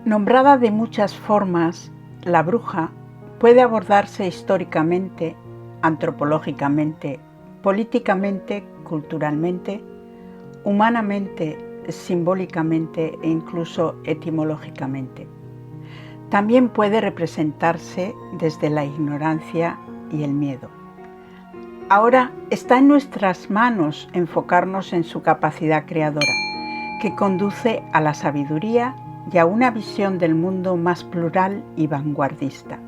Nombrada de muchas formas, la bruja puede abordarse históricamente, antropológicamente, políticamente, culturalmente, humanamente, simbólicamente e incluso etimológicamente. También puede representarse desde la ignorancia y el miedo. Ahora está en nuestras manos enfocarnos en su capacidad creadora, que conduce a la sabiduría y a una visión del mundo más plural y vanguardista,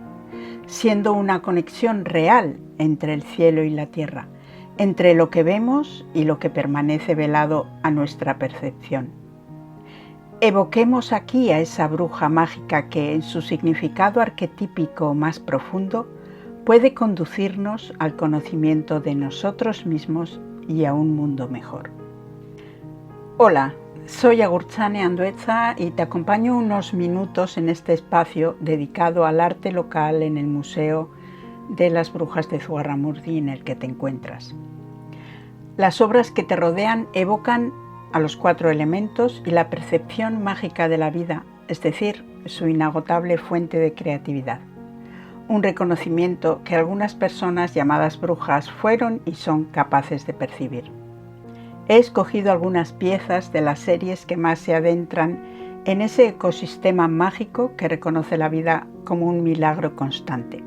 siendo una conexión real entre el cielo y la tierra, entre lo que vemos y lo que permanece velado a nuestra percepción. Evoquemos aquí a esa bruja mágica que, en su significado arquetípico más profundo, puede conducirnos al conocimiento de nosotros mismos y a un mundo mejor. Hola, soy Agurtxane Andueza y te acompaño unos minutos en este espacio dedicado al arte local en el Museo de las Brujas de Zugarramurdi en el que te encuentras. Las obras que te rodean evocan a los 4 elementos y la percepción mágica de la vida, es decir, su inagotable fuente de creatividad. Un reconocimiento que algunas personas llamadas brujas fueron y son capaces de percibir. He escogido algunas piezas de las series que más se adentran en ese ecosistema mágico que reconoce la vida como un milagro constante.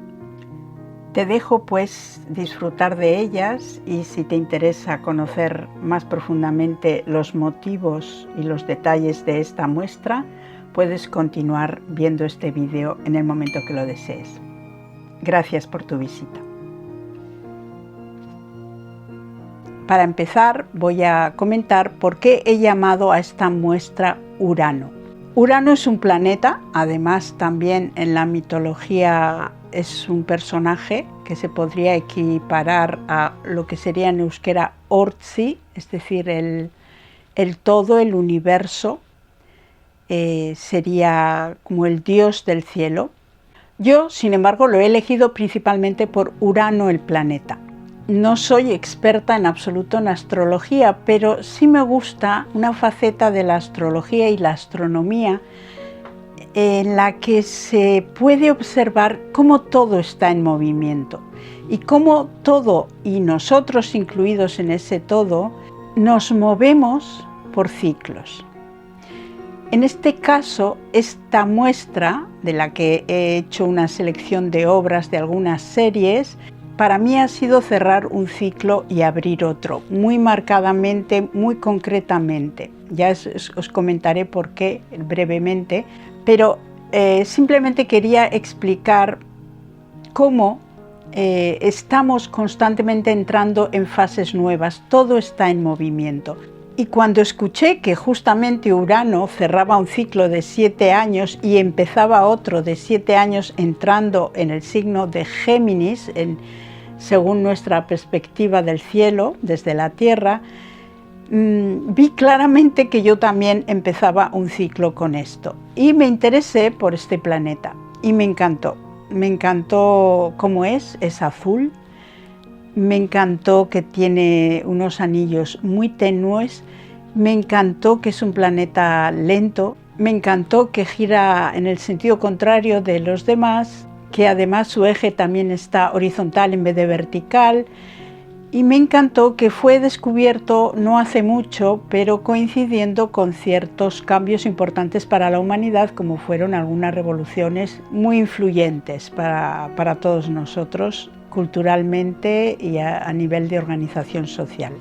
Te dejo pues disfrutar de ellas y si te interesa conocer más profundamente los motivos y los detalles de esta muestra, puedes continuar viendo este vídeo en el momento que lo desees. Gracias por tu visita. Para empezar, voy a comentar por qué he llamado a esta muestra Urano. Urano es un planeta, además también en la mitología es un personaje que se podría equiparar a lo que sería en euskera Ortzi, es decir, el todo, el universo, sería como el dios del cielo. Yo, sin embargo, lo he elegido principalmente por Urano, el planeta. No soy experta en absoluto en astrología, pero sí me gusta una faceta de la astrología y la astronomía en la que se puede observar cómo todo está en movimiento y cómo todo, y nosotros incluidos en ese todo, nos movemos por ciclos. En este caso, esta muestra, de la que he hecho una selección de obras de algunas series, para mí ha sido cerrar un ciclo y abrir otro, muy marcadamente, muy concretamente. Ya os comentaré por qué brevemente, pero simplemente quería explicar cómo estamos constantemente entrando en fases nuevas, todo está en movimiento. Y cuando escuché que justamente Urano cerraba un ciclo de 7 años y empezaba otro de 7 años entrando en el signo de Géminis, según nuestra perspectiva del cielo, desde la Tierra, vi claramente que yo también empezaba un ciclo con esto. Y me interesé por este planeta y me encantó. Me encantó cómo es azul. Me encantó que tiene unos anillos muy tenues, me encantó que es un planeta lento, me encantó que gira en el sentido contrario de los demás, que además su eje también está horizontal en vez de vertical, y me encantó que fue descubierto no hace mucho, pero coincidiendo con ciertos cambios importantes para la humanidad, como fueron algunas revoluciones muy influyentes para todos nosotros, culturalmente y a nivel de organización social.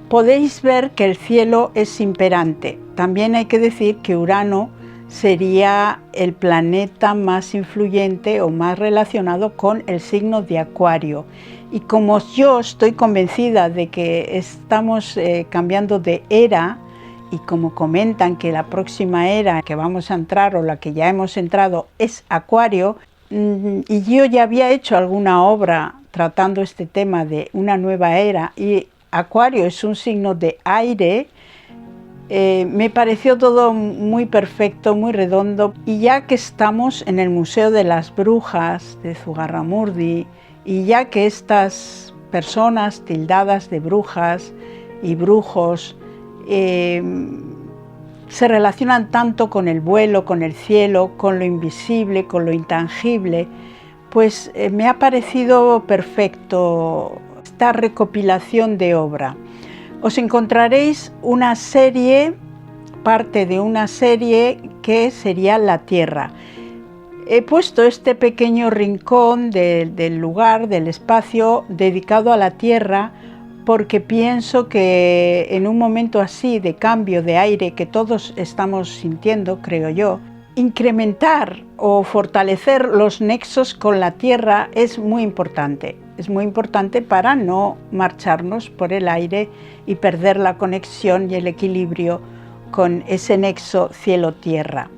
Podéis ver que el cielo es imperante. También hay que decir que Urano sería el planeta más influyente o más relacionado con el signo de Acuario. Y como yo estoy convencida de que estamos cambiando de era, y como comentan que la próxima era que vamos a entrar o la que ya hemos entrado es Acuario, y yo ya había hecho alguna obra tratando este tema de una nueva era y Acuario es un signo de aire, me pareció todo muy perfecto, muy redondo. Y ya que estamos en el Museo de las Brujas de Zugarramurdi y ya que estas personas tildadas de brujas y brujos se relacionan tanto con el vuelo, con el cielo, con lo invisible, con lo intangible, pues me ha parecido perfecto esta recopilación de obra. Os encontraréis una serie, parte de una serie que sería La Tierra. He puesto este pequeño rincón del lugar, del espacio dedicado a la Tierra, porque pienso que en un momento así de cambio de aire que todos estamos sintiendo, creo yo, incrementar o fortalecer los nexos con la Tierra es muy importante. Es muy importante para no marcharnos por el aire y perder la conexión y el equilibrio con ese nexo cielo-tierra.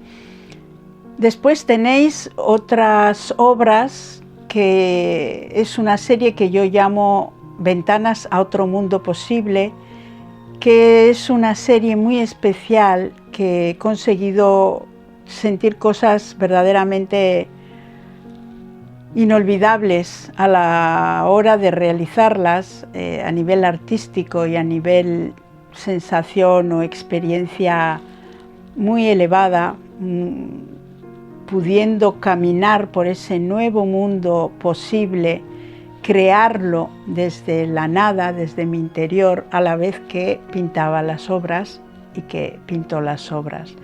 Después tenéis otras obras, que es una serie que yo llamo Ventanas a otro mundo posible, que es una serie muy especial que he conseguido sentir cosas verdaderamente inolvidables a la hora de realizarlas a nivel artístico y a nivel sensación o experiencia muy elevada, pudiendo caminar por ese nuevo mundo posible, crearlo desde la nada, desde mi interior, a la vez que pintaba las obras y que pinto las obras.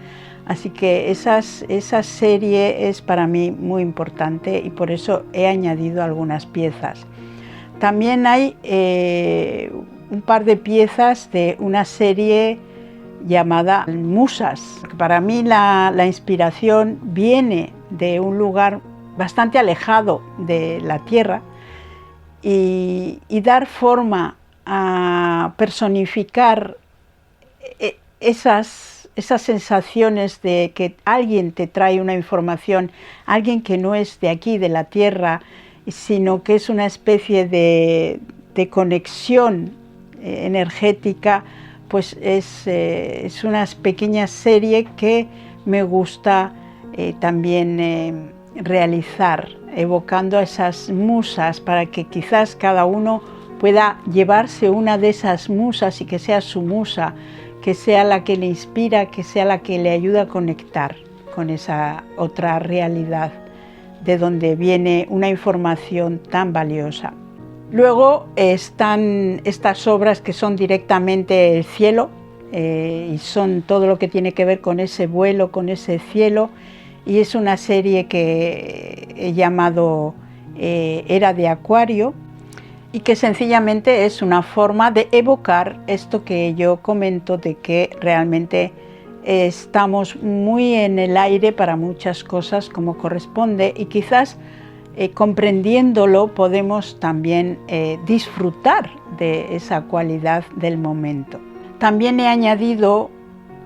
Así que esa serie es para mí muy importante y por eso he añadido algunas piezas. También hay un par de piezas de una serie llamada Musas. Para mí la inspiración viene de un lugar bastante alejado de la Tierra y dar forma a personificar esas sensaciones de que alguien te trae una información, alguien que no es de aquí, de la Tierra, sino que es una especie de conexión energética, pues es una pequeña serie que me gusta también realizar, evocando a esas musas para que quizás cada uno pueda llevarse una de esas musas y que sea su musa, que sea la que le inspira, que sea la que le ayuda a conectar con esa otra realidad de donde viene una información tan valiosa. Luego están estas obras que son directamente el cielo y son todo lo que tiene que ver con ese vuelo, con ese cielo, y es una serie que he llamado Era de Acuario, y que sencillamente es una forma de evocar esto que yo comento, de que realmente estamos muy en el aire para muchas cosas como corresponde, y quizás comprendiéndolo podemos también disfrutar de esa cualidad del momento. También he añadido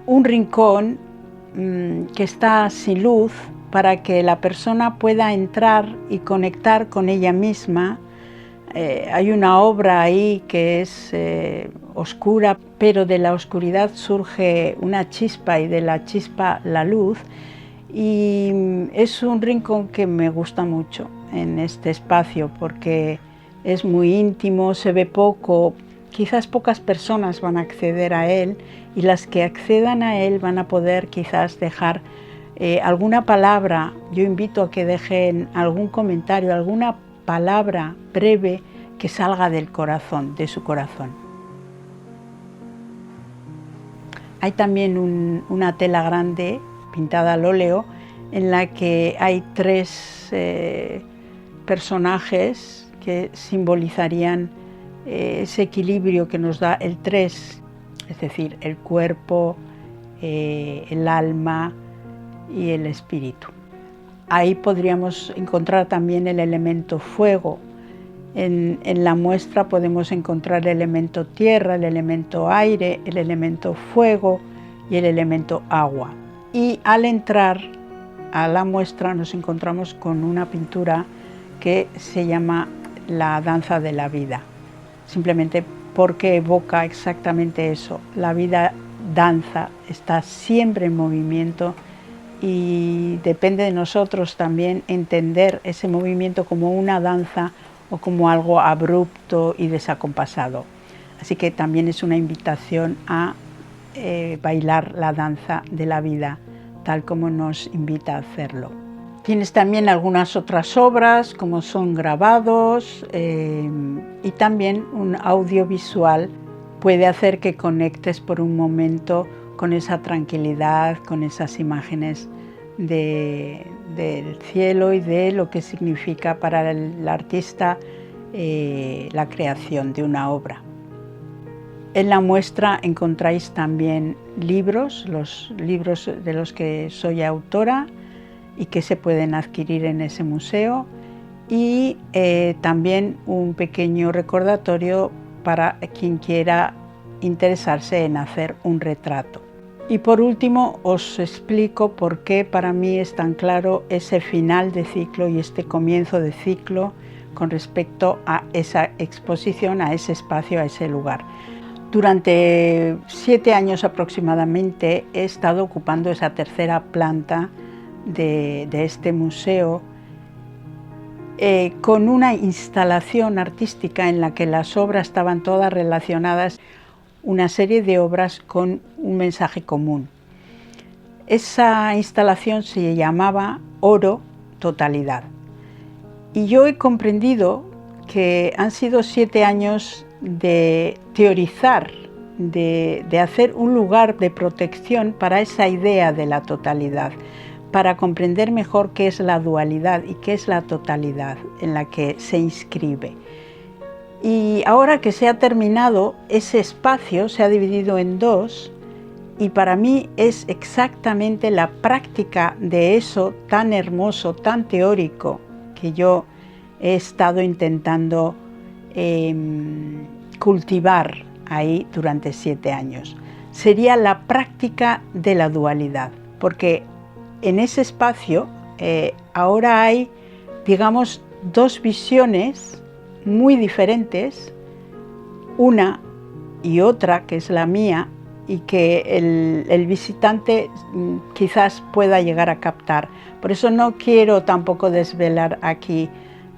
un rincón que está sin luz para que la persona pueda entrar y conectar con ella misma. Hay una obra ahí que es oscura, pero de la oscuridad surge una chispa y de la chispa la luz, y es un rincón que me gusta mucho en este espacio porque es muy íntimo, se ve poco, quizás pocas personas van a acceder a él, y las que accedan a él van a poder quizás dejar alguna palabra. Yo invito a que dejen algún comentario, alguna palabra breve que salga del corazón, de su corazón. Hay también una tela grande pintada al óleo en la que hay tres personajes que simbolizarían ese equilibrio que nos da el 3, es decir, el cuerpo, el alma y el espíritu. Ahí podríamos encontrar también el elemento fuego. En la muestra podemos encontrar el elemento tierra, el elemento aire, el elemento fuego y el elemento agua. Y al entrar a la muestra nos encontramos con una pintura que se llama La danza de la vida, simplemente porque evoca exactamente eso. La vida danza, está siempre en movimiento, y depende de nosotros también entender ese movimiento como una danza o como algo abrupto y desacompasado. Así que también es una invitación a bailar la danza de la vida, tal como nos invita a hacerlo. Tienes también algunas otras obras, como son grabados, y también un audiovisual puede hacer que conectes por un momento con esa tranquilidad, con esas imágenes del cielo y de lo que significa para el artista la creación de una obra. En la muestra encontráis también libros, los libros de los que soy autora y que se pueden adquirir en ese museo, y también un pequeño recordatorio para quien quiera interesarse en hacer un retrato. Y por último os explico por qué para mí es tan claro ese final de ciclo y este comienzo de ciclo con respecto a esa exposición, a ese espacio, a ese lugar. Durante 7 años aproximadamente he estado ocupando esa tercera planta de este museo con una instalación artística en la que las obras estaban todas relacionadas, una serie de obras con un mensaje común. Esa instalación se llamaba Oro Totalidad. Y yo he comprendido que han sido 7 años de teorizar, de hacer un lugar de protección para esa idea de la totalidad, para comprender mejor qué es la dualidad y qué es la totalidad en la que se inscribe. Y ahora que se ha terminado, ese espacio se ha dividido en 2, y para mí es exactamente la práctica de eso tan hermoso, tan teórico, que yo he estado intentando cultivar ahí durante 7 años. Sería la práctica de la dualidad, porque en ese espacio ahora hay, digamos, 2 visiones muy diferentes, una y otra, que es la mía, y que el visitante quizás pueda llegar a captar. Por eso no quiero tampoco desvelar aquí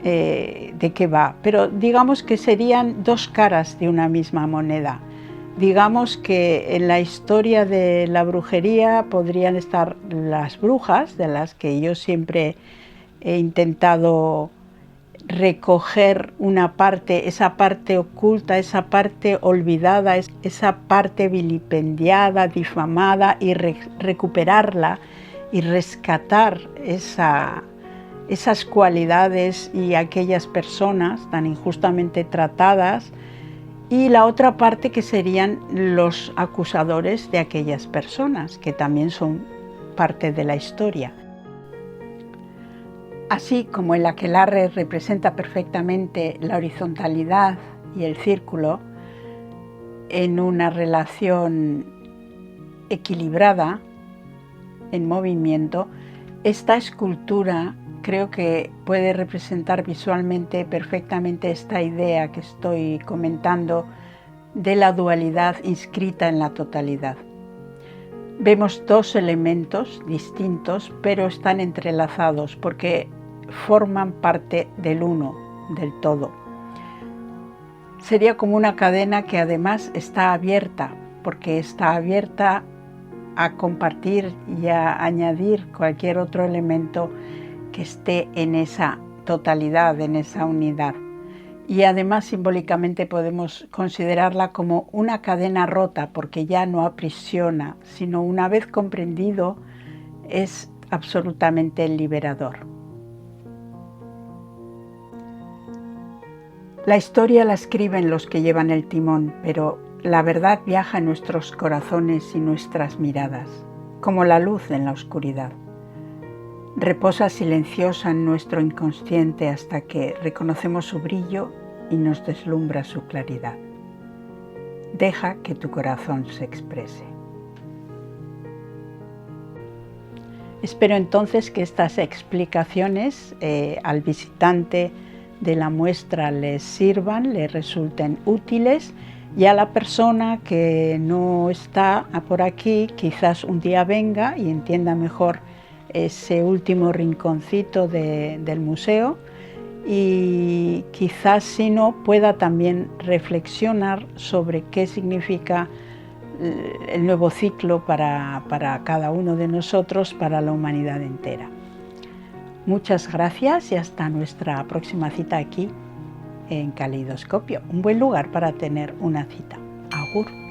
de qué va, pero digamos que serían 2 caras de una misma moneda. Digamos que en la historia de la brujería podrían estar las brujas, de las que yo siempre he intentado recoger una parte, esa parte oculta, esa parte olvidada, esa parte vilipendiada, difamada, y recuperarla y rescatar esas cualidades y aquellas personas tan injustamente tratadas, y la otra parte que serían los acusadores de aquellas personas, que también son parte de la historia. Así como el aquelarre representa perfectamente la horizontalidad y el círculo en una relación equilibrada, en movimiento, esta escultura creo que puede representar visualmente perfectamente esta idea que estoy comentando de la dualidad inscrita en la totalidad. Vemos 2 elementos distintos, pero están entrelazados porque forman parte del uno, del todo. Sería como una cadena que además está abierta, porque está abierta a compartir y a añadir cualquier otro elemento que esté en esa totalidad, en esa unidad. Y además simbólicamente podemos considerarla como una cadena rota, porque ya no aprisiona, sino una vez comprendido es absolutamente liberador. La historia la escriben los que llevan el timón, pero la verdad viaja en nuestros corazones y nuestras miradas, como la luz en la oscuridad. Reposa silenciosa en nuestro inconsciente hasta que reconocemos su brillo y nos deslumbra su claridad. Deja que tu corazón se exprese. Espero entonces que estas explicaciones al visitante de la muestra les sirvan, les resulten útiles, y a la persona que no está por aquí quizás un día venga y entienda mejor ese último rinconcito del museo, y quizás si no pueda también reflexionar sobre qué significa el nuevo ciclo para cada uno de nosotros, para la humanidad entera. Muchas gracias y hasta nuestra próxima cita aquí en Caleidoscopio, un buen lugar para tener una cita. Agur.